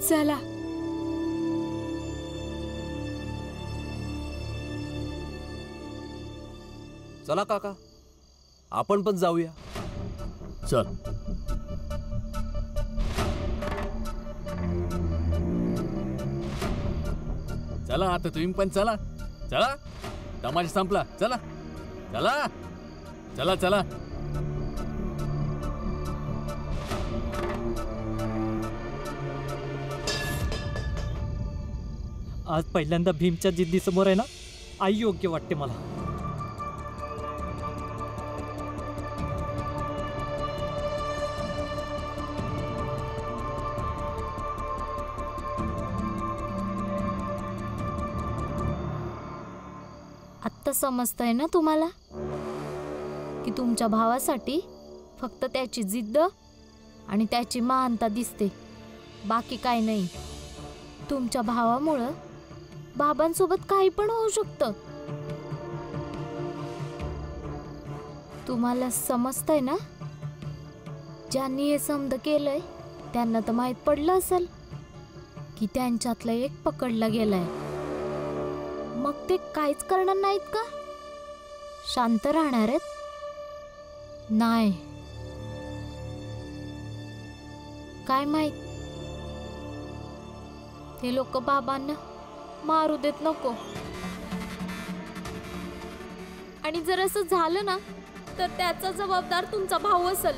चला. चला काका, आपण पण जाऊया. चल. चला आता तुम्ही पण चला. चला, तमाशा संपला. चला चला चला चला. आज पहिल्यांदा भीमच्या जिद्दीसमोर आहे ना, आई योग्य वाटते मला. आत्ता समजतंय ना तुम्हाला की तुमच्या भावासाठी फक्त त्याची जिद्द आणि त्याची महानता दिसते, बाकी काय नाही. तुमच्या भावामुळं बाबांसोबत काही पण होऊ शकतं. तुम्हाला समजतंय ना? ज्यांनी हे समज केलंय त्यांना तर माहित पडलं असेल की त्यांच्यातलं एक पकडला गेलाय. मग ते काहीच करणार नाहीत का? शांत राहणार आहेत? नाही. काय माहित, ते लोक बाबांना मारू देत नको. आणि जर असं झालं ना तर त्याचा जबाबदार तुमचा भाऊ असेल.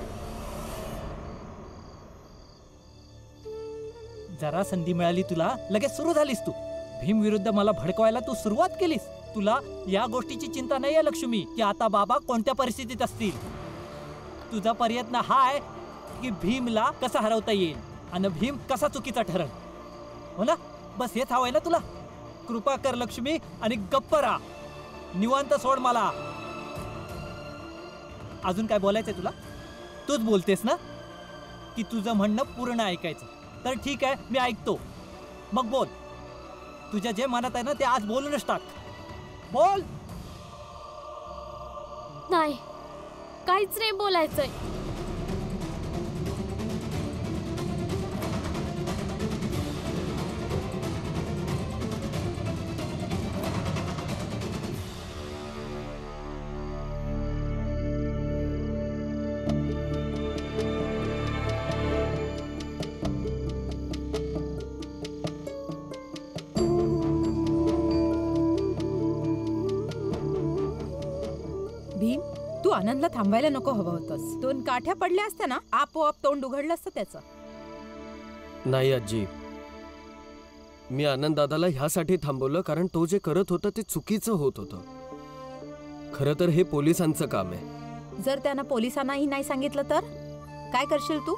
जरा संधी मिळाली तुला लगेच सुरू झालीस तू. भीम विरुद्ध मला भडकवायला तू सुरुवात केलीस. तुला या गोष्टीची चिंता नाही आहे लक्ष्मी की आता बाबा कोणत्या परिस्थितीत असतील. तुझा प्रयत्न हा आहे की भीमला कसा हरवता येईल आणि भीम कसा चुकीचा ठरेल. हो ना? बस हेच हवंय ना तुला? कृपा कर लक्ष्मी आणि गप्प राहा. निवांत सोड मला. अजून काय बोलायचंय तुला? तूच बोलतेस ना की तुझं म्हणणं पूर्ण ऐकायचं. तर ठीक आहे, मी ऐकतो. मग बोल. तुझ्या जे मनात आहे ना ते आज बोलूनच टाक. बोल. नाही, काहीच नाही बोलायचंय. भीम, तू आनंदला थांबायला नको हवं होतंस. 2 काठ्या पडल्या असत्या ना, आपोआप तोंड उघडलं असतं त्याचं. नाही आजी, मी आनंद दादाला ह्यासाठी थांबवलं कारण तो जे करत होता ते चुकीचं होत होतं. खरं तर हे पोलिसांचं काम आहे. जर त्यानं पोलिसांनाही नाही सांगितलं तर काय करशील तू?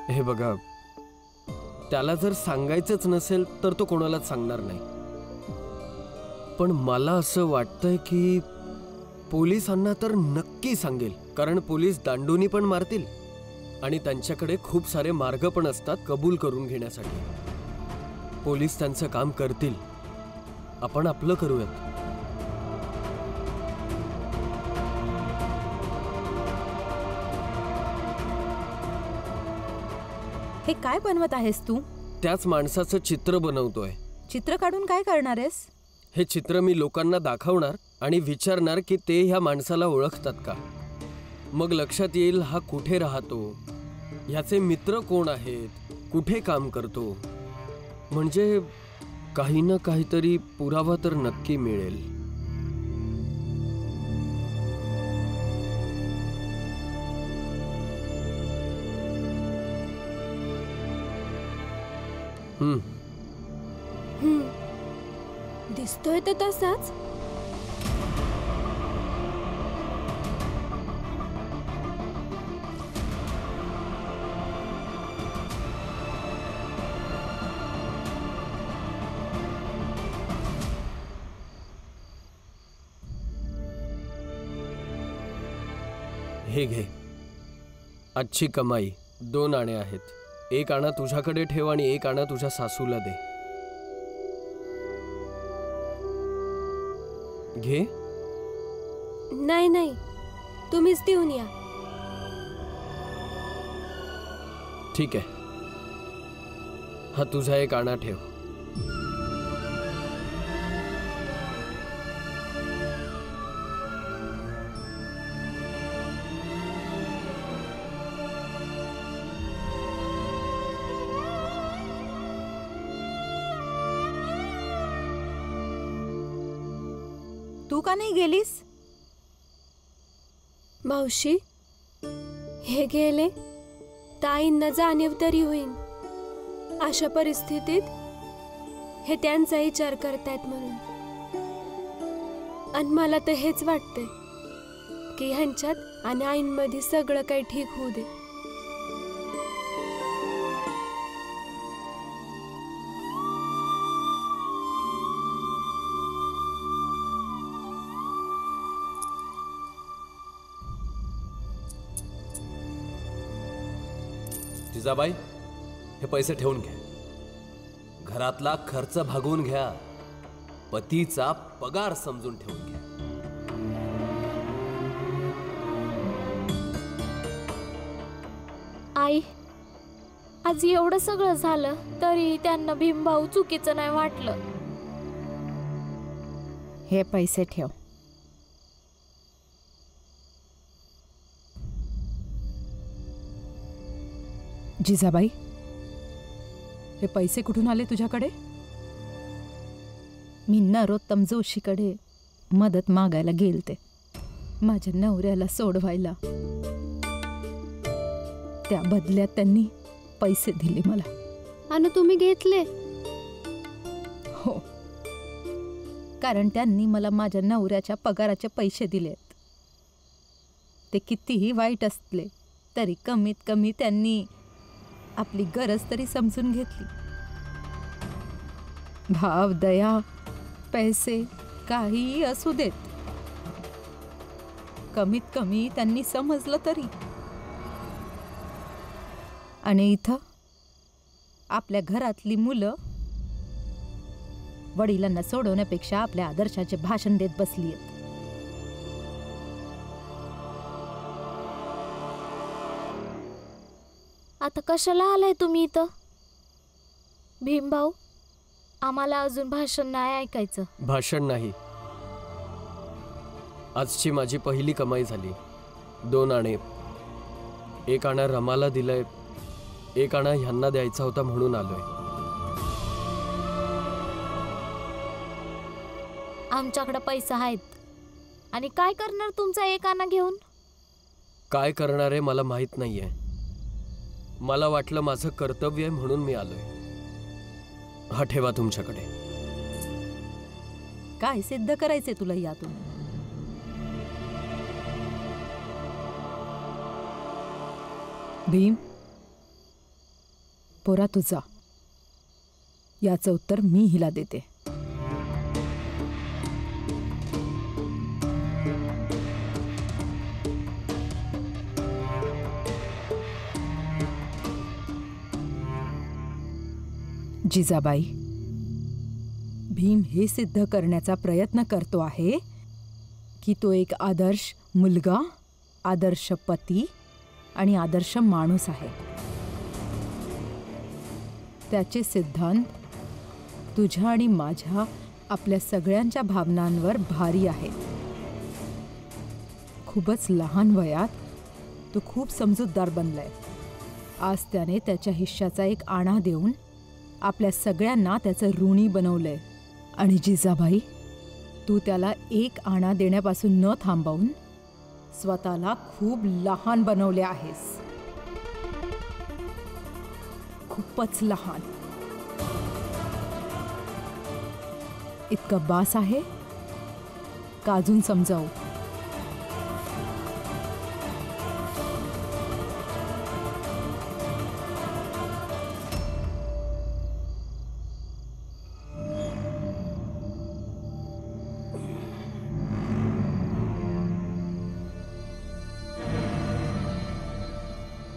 हे बघा, त्याला जर सांगायचंच नसेल तर तो कोणालाच सांगणार नाही. पण मला असं वाटतंय की पोलिसांना तर नक्की सांगेल, कारण पोलीस दांडूनी पण मारतील आणि त्यांच्याकडे खूप सारे मार्ग पण असतात कबूल करून घेण्यासाठी. पोलीस त्यांचं काम करतील, आपण आपलं करूयात. हे काय बनवत आहेस तू? त्याच माणसाचं चित्र बनवतोय. चित्र काढून काय करणार आहेस? हे चित्र मी लोकांना दाखवणार आणि विचारणार की ते ह्या माणसाला ओळखतात का. मग लक्षात येईल हा कुठे राहतो, ह्याचे मित्र कोण आहेत, कुठे काम करतो. म्हणजे काही ना काहीतरी पुरावा तर नक्की मिळेल. दिसतोय तर तसाच. हे घे, आजची कमाई. 2 आणे आहेत. 1 आणा तुझ्याकडे ठेव आणि 1 आणा तुझ्या सासूला दे. घे. नाही नाही, तुम्हीच देऊन या. ठीक आहे. हा तुझा एक आणा ठेव. तू का नाही गेलीस? मावशी, हे गेले ताईंना जाणीव तरी होईल. अशा परिस्थितीत हे त्यांचा विचार करतायत म्हणून. आणि मला तर हेच वाटतंय की ह्यांच्यात आणि आईंमध्ये सगळं काही ठीक होऊ दे. जिजाबाई, हे पैसे ठेवून घ्या. घरातला खर्च भागवून घ्या. पतीचा पगार समजून ठेवून घ्या. आई, आज एवढं सगळं झालं तरी त्यांना भीमभाऊ चुकीचं नाही वाटलं. हे पैसे ठेव. जिजाबाई, हे पैसे कुठून आले तुझ्याकडे? मी नरोत्तम जोशीकडे मदत मागायला गेलते माझ्या नवऱ्याला सोडवायला. त्या बदल्यात त्यांनी पैसे दिले मला. आणि तुम्ही घेतले? हो, कारण त्यांनी मला माझ्या नवऱ्याच्या पगाराचे पैसे दिलेत. ते कितीही वाईट असले तरी कमीत कमी त्यांनी आपली गरज तरी समजून घेतली. भाव, दया, पैसे काहीही असू देत, कमीत कमी त्यांनी समजलं तरी. आणि इथं आपल्या घरातली मुलं वडिलांना सोडवण्यापेक्षा आपल्या आदर्शाचे भाषण देत बसली आहेत. आता कशाला आलाय तुम्ही इथं? भीमभाऊ, आम्हाला अजून भाषण नाही ऐकायचं. भाषण नाही. आजची माझी पहिली कमाई झाली. 2 आणे. 1 आणा रमाला दिलंय, 1 आणा ह्यांना द्यायचा होता म्हणून आलोय. आमच्याकडे पैसा आहेत. आणि काय करणार तुमचा 1 आणा घेऊन? काय करणार आहे मला माहित नाहीये. मला वाटलं माझं कर्तव्य आहे म्हणून मी आलोय. हा ठेवा तुमच्याकडे. काय सिद्ध करायचे तुला यातून? भीम, पोरा तुझा, याचं उत्तर मी हिला देते. जिजाबाई, भीम हे सिद्ध करण्याचा प्रयत्न करतो आहे की तो एक आदर्श मुलगा, आदर्श पती आणि आदर्श माणूस आहे. त्याचे सिद्धांत तुझ्या आणि माझ्या, आपल्या सगळ्यांच्या भावनांवर भारी आहेत. खूपच लहान वयात तो खूप समजूतदार बनलाय. आज त्याने त्याच्या हिश्श्याचा 1 आणा देऊन आपल्या सगळ्यांना त्याचं ऋणी बनवलंय. आणि जिजाबाई, तू त्याला 1 आणा देण्यापासून न थांबवून स्वतःला खूप लहान बनवले आहेस. खूपच लहान. इतकं बास आहे का अजून समजावू?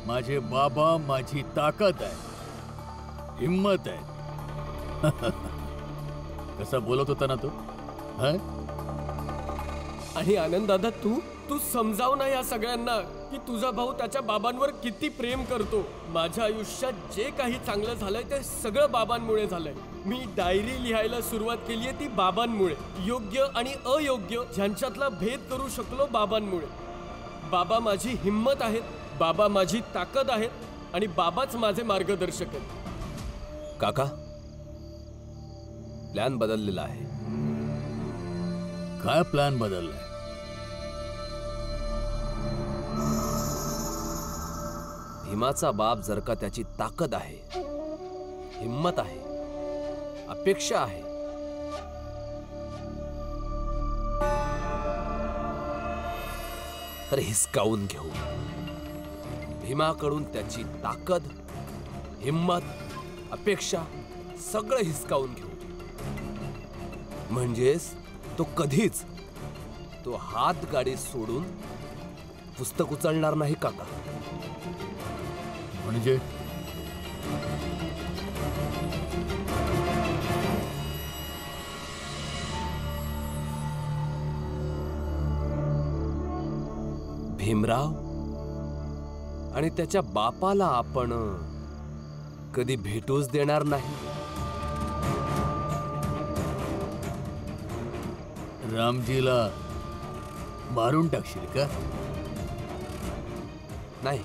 माझे बाबा माझी ताकद आहे, हिम्मत आहे. कसा बोलत होता ना तो? आणि आनंद दादा, तू समजाव ना या सगळ्यांना की तुझा भाऊ त्याच्या बाबांवर किती प्रेम करतो. माझ्या आयुष्यात जे काही चांगलं झालंय ते सगळं बाबांमुळे झालंय. मी डायरी लिहायला सुरुवात केलीये ती बाबांमुळे. योग्य आणि अयोग्य ह्यांच्यातला भेद करू शकलो बाबांमुळे. बाबा माझी हिम्मत आहेत, बाबा माझी ताकद आहेत आणि बाबाच माझे मार्गदर्शक आहेत. काका, प्लॅन बदललेला आहे. काय प्लॅन बदललाय? भीमाचा बाप जर का त्याची ताकद आहे, हिम्मत आहे, अपेक्षा आहे, तर हिसकावून घेऊ. भीमाकडून त्याची ताकद, हिम्मत, अपेक्षा सगळं हिसकावून घेऊ. म्हणजेच तो कधीच तो हात गाडी सोडून पुस्तक उचलणार नाही काका. म्हणजे भीमराव आणि त्याच्या बापाला आपण कधी भेटूच देणार नाही. रामजीला मारून टाकशील का? नाही.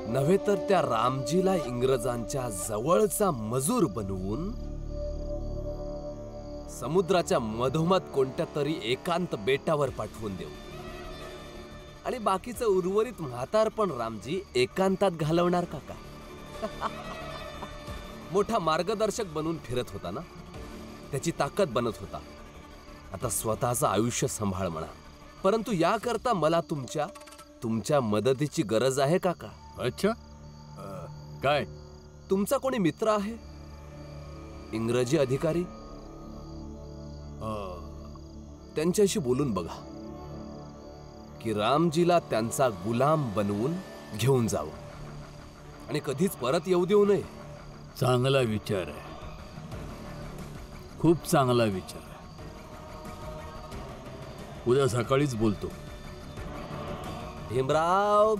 नव्हे तर त्या रामजीला इंग्रजांच्या जवळचा मजूर बनवून समुद्राच्या मधोमध कोणत्या तरी एकांत बेटावर पाठवून देऊ आणि बाकीचं उर्वरित म्हातारपण रामजी एकांतात घालवणार काका. मोठा मार्गदर्शक बनून फिरत होता ना, त्याची ताकद बनत होता. आता स्वतःचं आयुष्य सांभाळ म्हणा. परंतु याकरता मला तुमच्या मदतीची गरज आहे काका. अच्छा, काय? तुमचा कोणी मित्र आहे, इंग्रजी अधिकारी? त्यांच्याशी बोलून बघा की रामजीला त्यांचा गुलाम बनवून घेऊन जावं आणि कधीच परत येऊ देऊ नये. चांगला विचार आहे, खूप चांगला विचार आहे. उद्या सकाळीच बोलतो. भीमराव,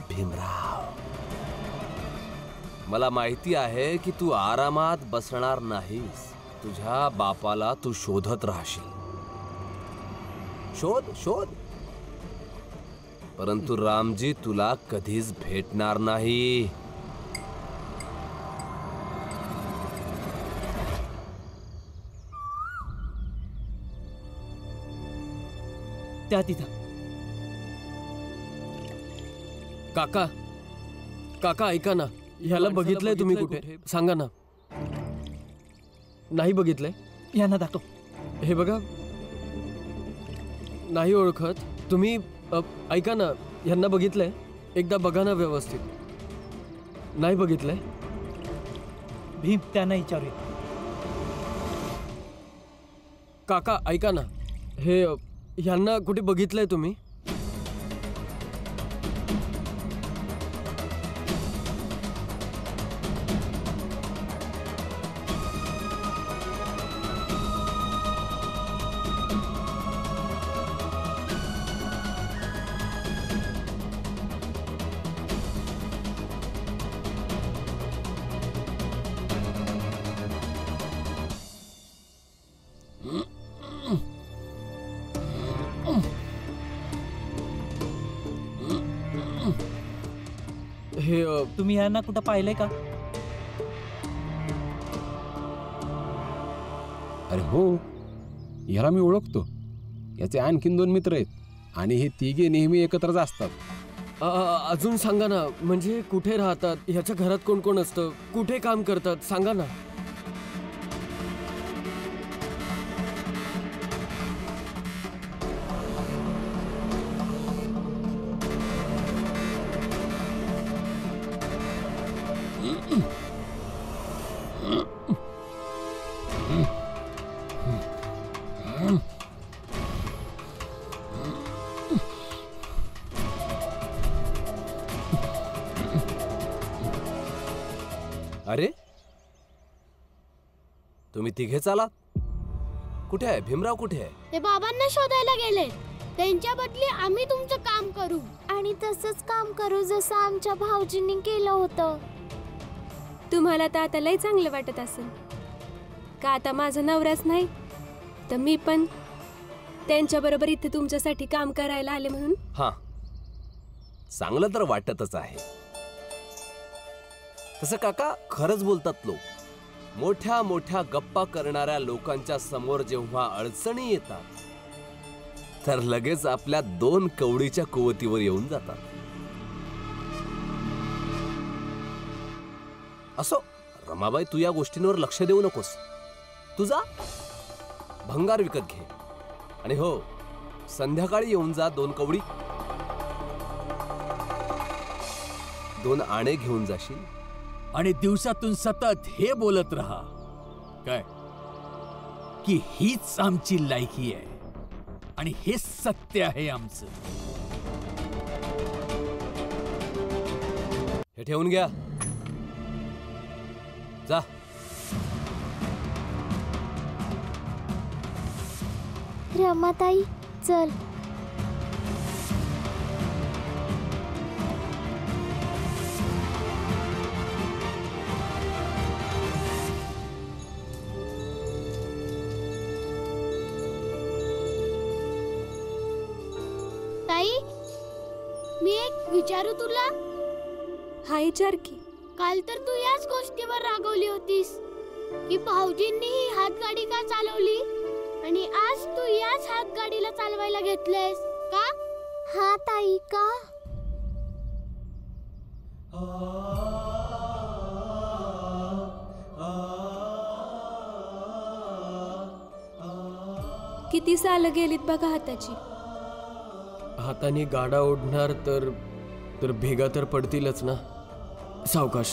मला माहिती आहे की तू आरामात बसणार नाहीस. तुझ्या बापाला तू शोधत राहशील. शोध. परंतु रामजी तुला कधीच भेटणार नाही. त्या तिथं. काका ऐका ना, ह्याला बघितलंय तुम्ही कुठे? सांगा ना. नाही बघितलंय? यांना दाखव. हे बघा, नाही ओळखत तुम्ही. ऐका ना, ह्यांना बघितलंय? एकदा बघा ना व्यवस्थित. नाही बघितलंय? भीम, त्यांना विचारूया. काका ऐका ना, हे ह्यांना कुठे बघितलंय तुम्ही? हे तुम्ही यांना कुठं पाहिलंय का? अरे हो, याला मी ओळखतो. याचे आणखीन 2 मित्र आहेत आणि हे तिघे नेहमी एकत्रच असतात. अजून सांगा ना, म्हणजे कुठे राहतात, ह्याच्या घरात कोण कोण असतं, कुठे काम करतात, सांगा ना. अरे तुम्ही तिघे चाला. कुठे आहे भीमराव? कुठे आहे? ते बाबांना शोधायला गेले. त्यांच्या बदली आम्ही तुमचं काम करू. आणि तसंच काम करू जसं आमच्या भाऊजींनी केलं होतं. तुम्हाला तर आता लय चांगलं वाटत असेल का? आता माझा नवराच नाही तर मी पण त्यांच्याबरोबर इथे तुमच्यासाठी काम करायला आले म्हणून. हा, चांगलं तर वाटतच आहे. तसं काका खरंच बोलतात लोक. मोठ्या मोठ्या गप्पा करणाऱ्या लोकांच्या समोर जेव्हा अडचणी येतात तर लगेच आपल्या 2 कवडीच्या कुवतीवर येऊन जातात. असो रमाबाई, तू या गोष्टींवर लक्ष देऊ नकोस. तुझा भंगार विकत घे. आणि हो, संध्याकाळी येऊन जा. 2 कवडी, 2 आणे घेऊन जाशील. आणि दिवसातून सतत हे बोलत राहा काय की हीच आमची लायकी आहे आणि हे सत्य आहे आमचं. हे ठेवून घ्या. जा. रमाताई चल. ताई, मी एक विचारू तुला? हा विचार की. काल तर तू याच गोष्टीवर रागवली होतीस की भाऊजींनी ही हातगाडी का चालवली आणि आज तू याच हातगाडीला चालवायला घेतलेस का? हा ताई, का? किती साल गेलीत बघा हाताची. हाताने गाडा ओढणार तर भेगा तर पडतीलच ना. सावकाश.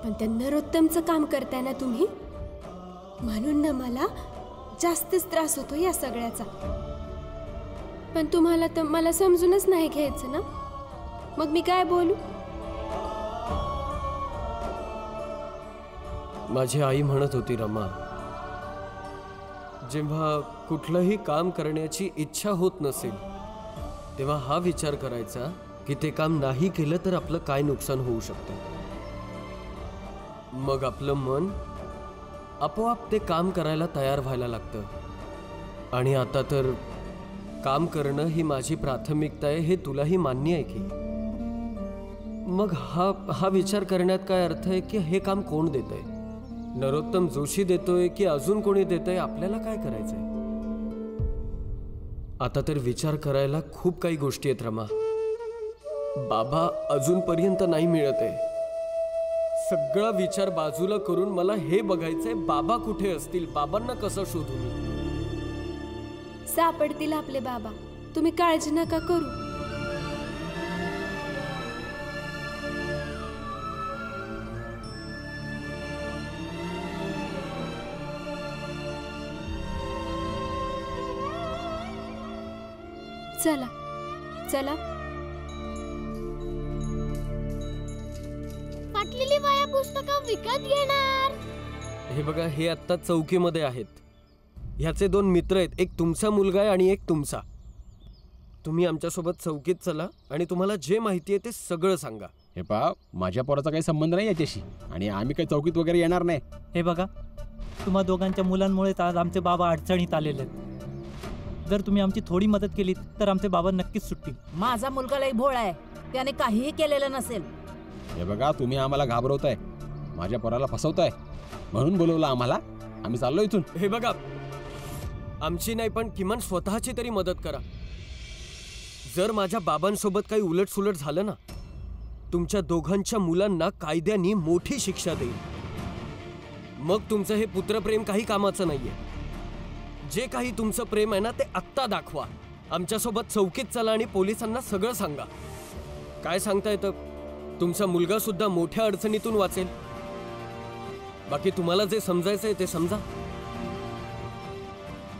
पण त्या नरोत्तमचं काम करताय ना तुम्ही, म्हणून ना मला जास्तच त्रास होतो या सगळ्याचा. पण तुम्हाला तर मला समजूनच नाही घ्यायचं ना. मग मी काय बोलू? माझी आई म्हणत होती रमा, जेव्हा कुठलंही काम करण्याची इच्छा होत नसेल तेव्हा हा विचार करायचा की ते काम नाही केलं तर आपलं काय नुकसान होऊ शकतं. मग आपलं मन आपोआप ते काम करायला तयार व्हायला लागतं. आणि आता तर काम करणं ही माझी प्राथमिकता आहे हे तुलाही मान्य आहे की? मग हा विचार करण्यात काय अर्थ आहे की हे काम कोण देतंय? नरोत्तम जोशी देतोय की अजून कोणी देतंय? आपल्याला काय करायचंय? आता तर विचार करायला खूप काही गोष्टी आहेत रमा. बाबा अजूनपर्यंत नाही मिळत आहे. सगळा विचार बाजूला करून मला हे बघायचंय बाबा कुठे असतील, बाबांना कसं शोधू मी? सापडतील आपले बाबा, तुम्ही काळजी नका करू. चला चला. फाटलेली वह्या पुस्तकं विकत घेणार. हे बघा, हे आत्ता चौकीमध्ये आहेत. ह्याचे 2 मित्र आहेत, एक तुमचा मुलगा आहे आणि एक तुमचा. तुम्ही आमच्यासोबत चौकीत चला आणि तुम्हाला जे माहिती आहे ते सगळं सांगा. हे पहा, माझ्या पोराचा काही संबंध नाही याच्याशी आणि आम्ही काही चौकीत वगैरे येणार नाही. हे बघा, तुम्हा दोघांच्या मुलांमुळेच आज आमचे बाबा अडचणीत आलेले आहेत. जर तुम्ही आमची थोडी मदत केलीत तर आमचे बाबा नक्कीच सुटतील. माझा मुलगा लई भोळा आहे, त्याने काहीही केलेलं नसेल. हे बघा, तुम्ही आम्हाला घाबरवताय, माझ्या पोराला फसवताय, म्हणून बोलवलं आम्हाला. आम्ही चाललो इथून. हे बघा, आमची नाही पण किमान स्वतःची तरी मदत करा. जर माझ्या बाबांसोबत काही उलटसुलट झालं ना, तुमच्या दोघांच्या मुलांना कायद्याने मोठी शिक्षा देईल. मग तुमचं हे पुत्रप्रेम काही कामाचं नाहीये. जे काही तुमचं प्रेम आहे ना ते आत्ता दाखवा. आमच्यासोबत चौकीत चला आणि पोलिसांना सगळं सांगा. काय सांगता येतं, तुमचा मुलगा सुद्धा मोठ्या अडचणीतून वाचेल. बाकी तुम्हाला जे समजायचंय ते समजा.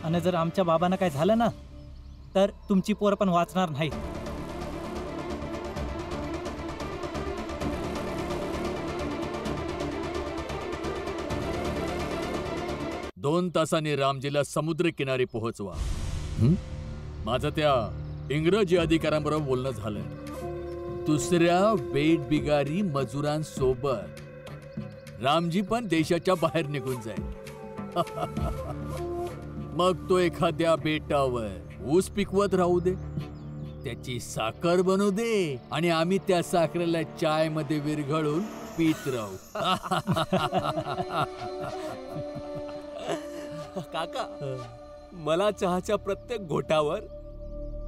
आणि जर आमच्या बाबांना काय झालं ना तर तुमची पोरं पण वाचणार नाही. 2 तासांनी रामजीला समुद्र किनारी पोहोचवा. माझं त्या इंग्रजी अधिकाऱ्यांबरोबर बोलणं झालंय. दुसऱ्या बेटबिगारी मजुरांसोबत रामजी पण देशाच्या बाहेर निघून जाईल. मग तो एखाद्या बेटावर ऊस पिकवत राहू दे, त्याची साखर बनवू दे आणि आम्ही त्या साखरेला चाय मध्ये विरघळून पीत राहू. काका, मला चहाच्या प्रत्येक घोटावर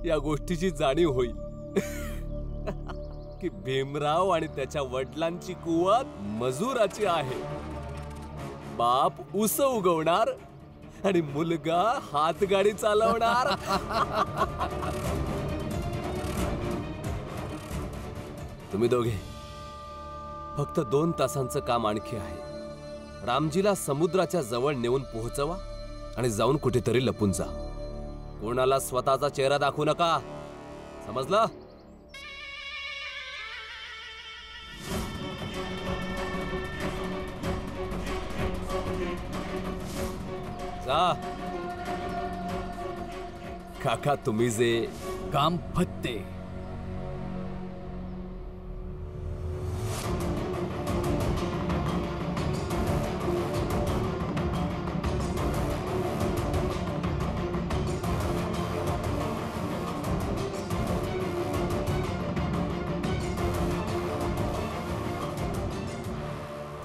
या गोष्टीची जाणीव होईल की भीमराव आणि त्याच्या वडिलांची कुवत मजुराची आहे. बाप ऊस उगवणार आणि मुलगा हातगाडी चालवणार. तुम्ही दोघे फक्त 2 तासांचं काम आणखी आहे. रामजीला समुद्राच्या जवळ नेऊन पोहोचवा आणि जाऊन कुठेतरी लपून जा. कोणाला स्वतःचा चेहरा दाखवू नका, समजलं? जा. काका, तुम्ही जे काम फत्ते.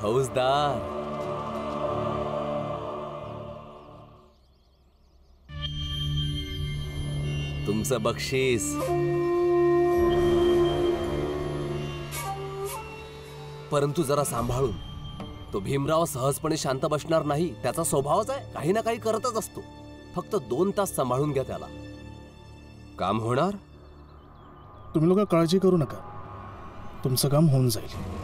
फौजदार, तुमचं बक्षीस. परंतु जरा सांभाळून. तो भीमराव सहजपणे शांत बसणार नाही. त्याचा स्वभावच आहे, काही ना काही करतच असतो. फक्त 2 तास सांभाळून घ्या त्याला. काम होणार. तुम्ही लोक काळजी करू नका, तुमचं काम होऊन जाईल.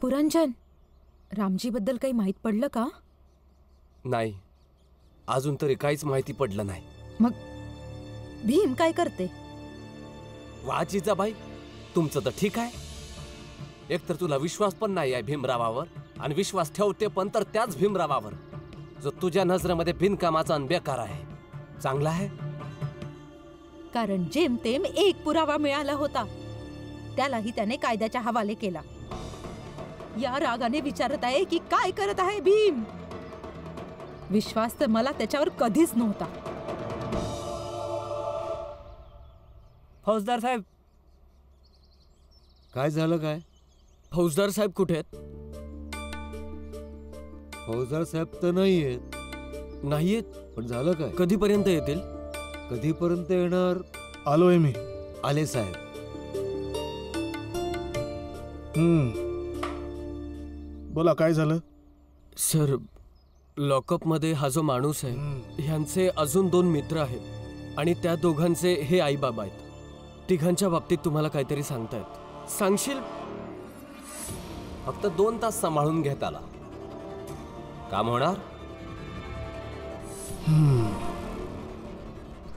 पुरंजन, रामजीबद्दल काही माहित पडलं का? नाही, अजून तरी काहीच माहिती पडलं नाही. मग भीम काय करते? वाजीजाबाई, तुमचं तर ठीक आहे. एकतर तुला विश्वास पण नाही आहे भीमरावावर, आणि विश्वास ठेवते पण तर त्याच भीमरावावर जो तुझ्या नजरेमध्ये बिनकामाचा आणि बेकार आहे. चांगला आहे, कारण जेमतेम एक पुरावा मिळाला होता, त्यालाही त्याने कायद्याच्या हवाले केला. या रागाने विचारत आहे की काय करत आहे भीम. विश्वास तर मला त्याच्यावर कधीच नव्हता. फौजदार साहेब, काय झालं? काय फौजदार साहेब कुठे आहेत? फौजदार साहेब तर नाही आहेत. नाही आहेत? पण झालं काय? कधीपर्यंत येतील? कधीपर्यंत येणार? आलोय मी. आले साहेब. बोला, काय झालं? सर, लॉकअप मध्ये हा जो माणूस आहे, ह्यांचे अजून 2 मित्र आहेत आणि त्या दोघांचे हे आई बाबा आहेत. तिघांच्या बाबतीत तुम्हाला काहीतरी सांगतायत. सांगशील? फक्त 2 तास सांभाळून घे त्याला. काम होणार.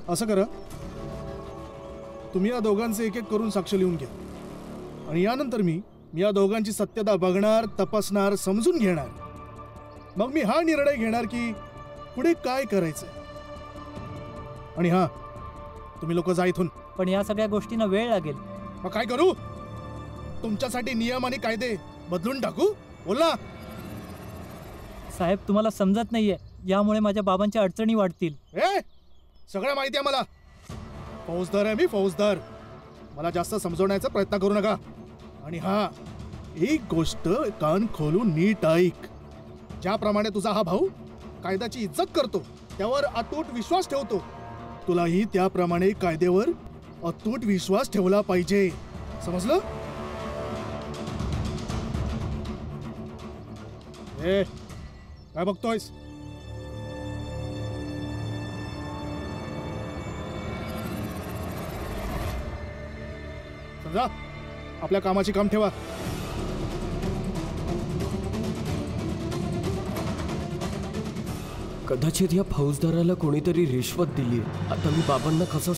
असं करा, तुम्ही या दोघांचे एक एक करून साक्ष लिहून घ्या आणि यानंतर मी या दोघांची सत्यता बघणार, तपासणार, समजून घेणार. मग मी हा निर्णय घेणार की पुढे काय करायचंय. आणि हा, तुम्ही लोक जा इथून. पण या सगळ्या गोष्टींना वेळ लागेल. मग काय करू? तुमच्यासाठी नियम आणि कायदे बदलून टाकू? बोला. साहेब, तुम्हाला समजत नाहीये, यामुळे माझ्या बाबांच्या अडचणी वाढतील. सगळं माहिती आहे मला. फौजदार आहे मी, फौजदार. मला जास्त समजवण्याचा प्रयत्न करू नका. आणि हा, एक गोष्ट कान खोलून नीट ऐक. ज्याप्रमाणे तुझा हा भाऊ कायद्याची इज्जत करतो, त्यावर अतूट विश्वास ठेवतो, तुलाही त्याप्रमाणे कायद्यावर अतूट विश्वास ठेवला पाहिजे. समजलं? काय बघतोयस? समजा, आपल्या कामाची काम ठेवा. कदाचित या फौजदाराला कोणीतरी रिश्वत दिली. आता मी बाबांना कसं